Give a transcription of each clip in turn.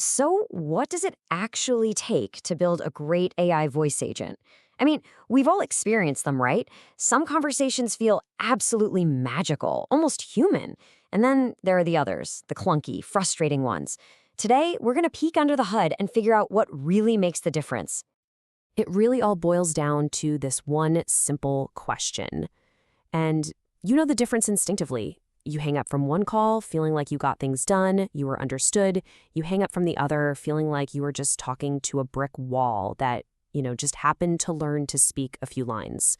So, what does it actually take to build a great AI voice agent? I mean, we've all experienced them, right? Some conversations feel absolutely magical, almost human. And then there are the others, the clunky, frustrating ones. Today, we're going to peek under the hood and figure out what really makes the difference. It really all boils down to this one simple question. And you know the difference instinctively. You hang up from one call feeling like you got things done, you were understood. You hang up from the other feeling like you were just talking to a brick wall that, just happened to learn to speak a few lines.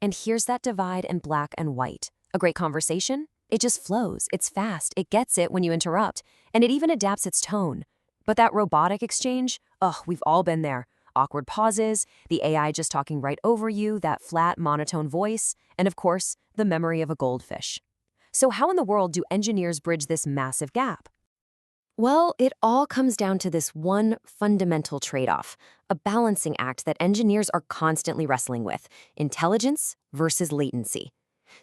And here's that divide in black and white. A great conversation? It just flows. It's fast. It gets it when you interrupt. And it even adapts its tone. But that robotic exchange? Ugh, we've all been there. Awkward pauses, the AI just talking right over you, that flat, monotone voice, and of course, the memory of a goldfish. So how in the world do engineers bridge this massive gap? Well, it all comes down to this one fundamental trade-off, a balancing act that engineers are constantly wrestling with: intelligence versus latency.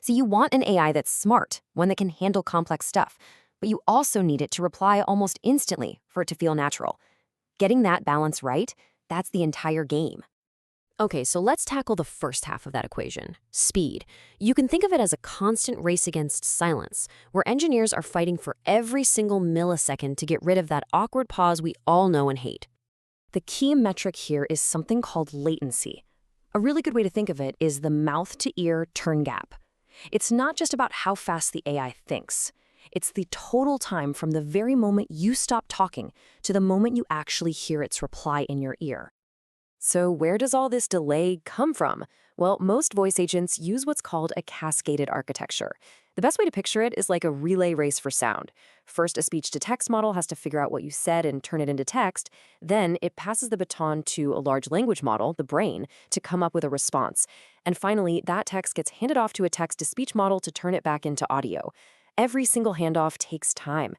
So you want an AI that's smart, one that can handle complex stuff, but you also need it to reply almost instantly for it to feel natural. Getting that balance right, that's the entire game. Okay, so let's tackle the first half of that equation, speed. You can think of it as a constant race against silence, where engineers are fighting for every single millisecond to get rid of that awkward pause we all know and hate. The key metric here is something called latency. A really good way to think of it is the mouth-to-ear turn gap. It's not just about how fast the AI thinks. It's the total time from the very moment you stop talking to the moment you actually hear its reply in your ear. So where does all this delay come from? Well, most voice agents use what's called a cascaded architecture. The best way to picture it is like a relay race for sound. First, a speech-to-text model has to figure out what you said and turn it into text. Then it passes the baton to a large language model, the brain, to come up with a response. And finally, that text gets handed off to a text-to-speech model to turn it back into audio. Every single handoff takes time.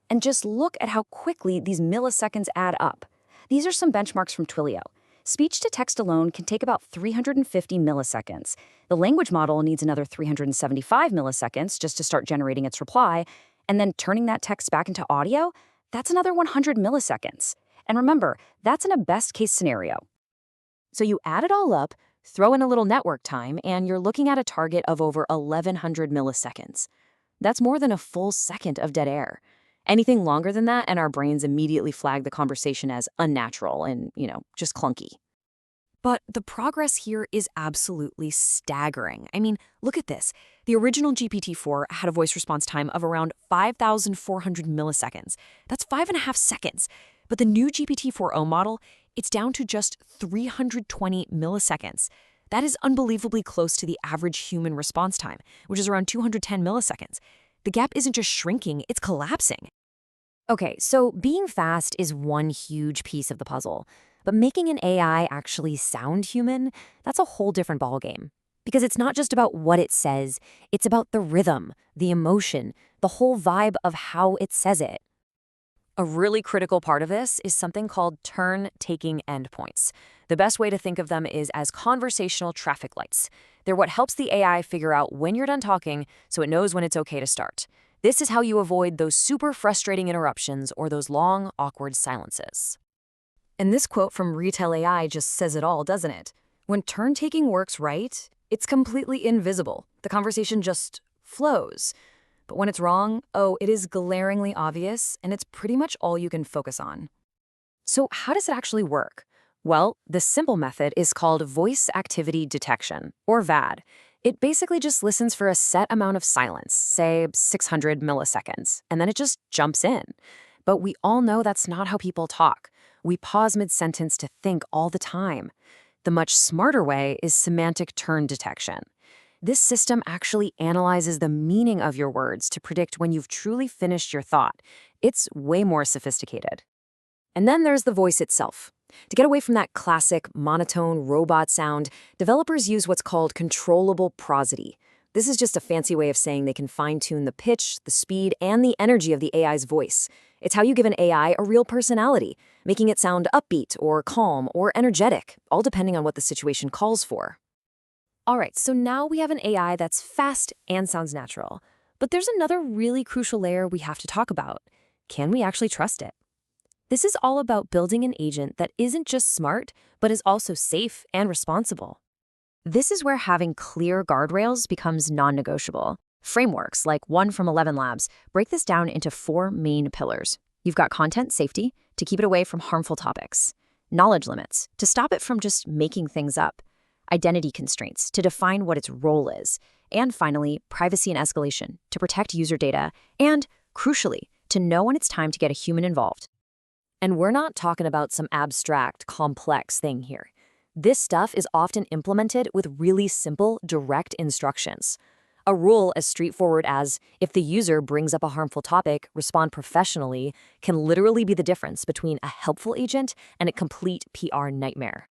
And just look at how quickly these milliseconds add up. These are some benchmarks from Twilio. Speech-to-text alone can take about 350 milliseconds. The language model needs another 375 milliseconds just to start generating its reply, and then turning that text back into audio, that's another 100 milliseconds. And remember, that's in a best-case scenario. So you add it all up, throw in a little network time, and you're looking at a target of over 1,100 milliseconds. That's more than a full second of dead air. Anything longer than that, and our brains immediately flag the conversation as unnatural and, just clunky. But the progress here is absolutely staggering. I mean, look at this. The original GPT-4 had a voice response time of around 5,400 milliseconds. That's 5.5 seconds. But the new GPT-4o model, it's down to just 320 milliseconds. That is unbelievably close to the average human response time, which is around 210 milliseconds. The gap isn't just shrinking, it's collapsing. Okay, so being fast is one huge piece of the puzzle. But making an AI actually sound human, that's a whole different ballgame. Because it's not just about what it says, it's about the rhythm, the emotion, the whole vibe of how it says it. A really critical part of this is something called turn-taking endpoints. The best way to think of them is as conversational traffic lights. They're what helps the AI figure out when you're done talking so it knows when it's okay to start. This is how you avoid those super frustrating interruptions or those long, awkward silences. And this quote from Retail AI just says it all, doesn't it? When turn-taking works right, it's completely invisible. The conversation just flows. But when it's wrong, it is glaringly obvious, and it's pretty much all you can focus on. So how does it actually work? Well, the simple method is called voice activity detection, or VAD. It basically just listens for a set amount of silence, say 600 milliseconds, and then it just jumps in. But we all know that's not how people talk. We pause mid-sentence to think all the time. The much smarter way is semantic turn detection. This system actually analyzes the meaning of your words to predict when you've truly finished your thought. It's way more sophisticated. And then there's the voice itself. To get away from that classic monotone robot sound, developers use what's called controllable prosody. This is just a fancy way of saying they can fine-tune the pitch, the speed, and the energy of the AI's voice. It's how you give an AI a real personality, making it sound upbeat or calm or energetic, all depending on what the situation calls for. All right, so now we have an AI that's fast and sounds natural. But there's another really crucial layer we have to talk about. Can we actually trust it? This is all about building an agent that isn't just smart, but is also safe and responsible. This is where having clear guardrails becomes non-negotiable. Frameworks like one from 11 Labs break this down into four main pillars. You've got content safety to keep it away from harmful topics, knowledge limits to stop it from just making things up, identity constraints to define what its role is, and finally, privacy and escalation to protect user data and, crucially, to know when it's time to get a human involved. And we're not talking about some abstract, complex thing here. This stuff is often implemented with really simple, direct instructions. A rule as straightforward as, if the user brings up a harmful topic, respond professionally, can literally be the difference between a helpful agent and a complete PR nightmare.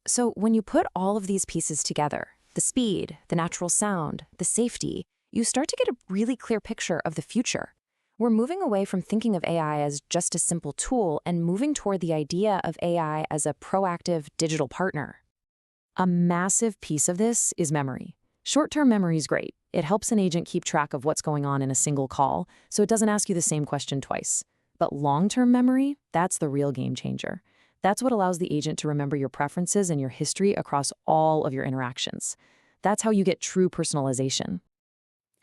So when you put all of these pieces together, the speed, the natural sound, the safety, you start to get a really clear picture of the future. We're moving away from thinking of AI as just a simple tool and moving toward the idea of AI as a proactive digital partner. A massive piece of this is memory. Short-term memory is great. It helps an agent keep track of what's going on in a single call, so it doesn't ask you the same question twice. But long-term memory, that's the real game changer. That's what allows the agent to remember your preferences and your history across all of your interactions. That's how you get true personalization.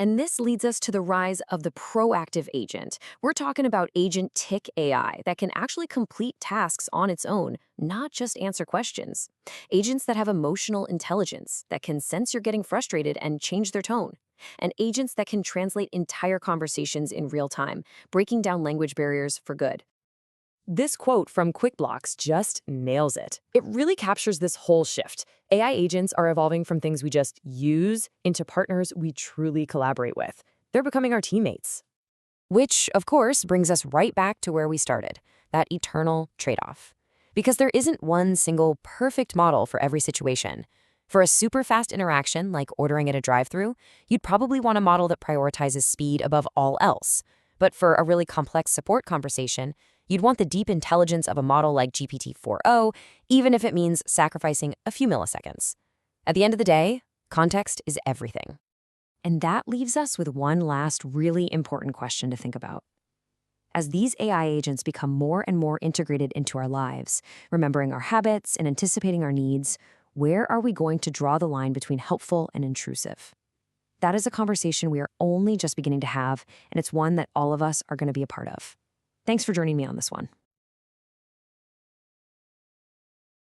And this leads us to the rise of the proactive agent. We're talking about agent tick AI that can actually complete tasks on its own, not just answer questions. Agents that have emotional intelligence, that can sense you're getting frustrated and change their tone. And agents that can translate entire conversations in real time, breaking down language barriers for good. This quote from QuickBlocks just nails it. It really captures this whole shift. AI agents are evolving from things we just use into partners we truly collaborate with. They're becoming our teammates. Which, of course, brings us right back to where we started, that eternal trade-off. Because there isn't one single perfect model for every situation. For a super fast interaction like ordering at a drive-thru, you'd probably want a model that prioritizes speed above all else. But for a really complex support conversation, you'd want the deep intelligence of a model like GPT-4o, even if it means sacrificing a few milliseconds. At the end of the day, context is everything. And that leaves us with one last really important question to think about. As these AI agents become more and more integrated into our lives, remembering our habits and anticipating our needs, where are we going to draw the line between helpful and intrusive? That is a conversation we are only just beginning to have, and it's one that all of us are going to be a part of. Thanks for joining me on this one.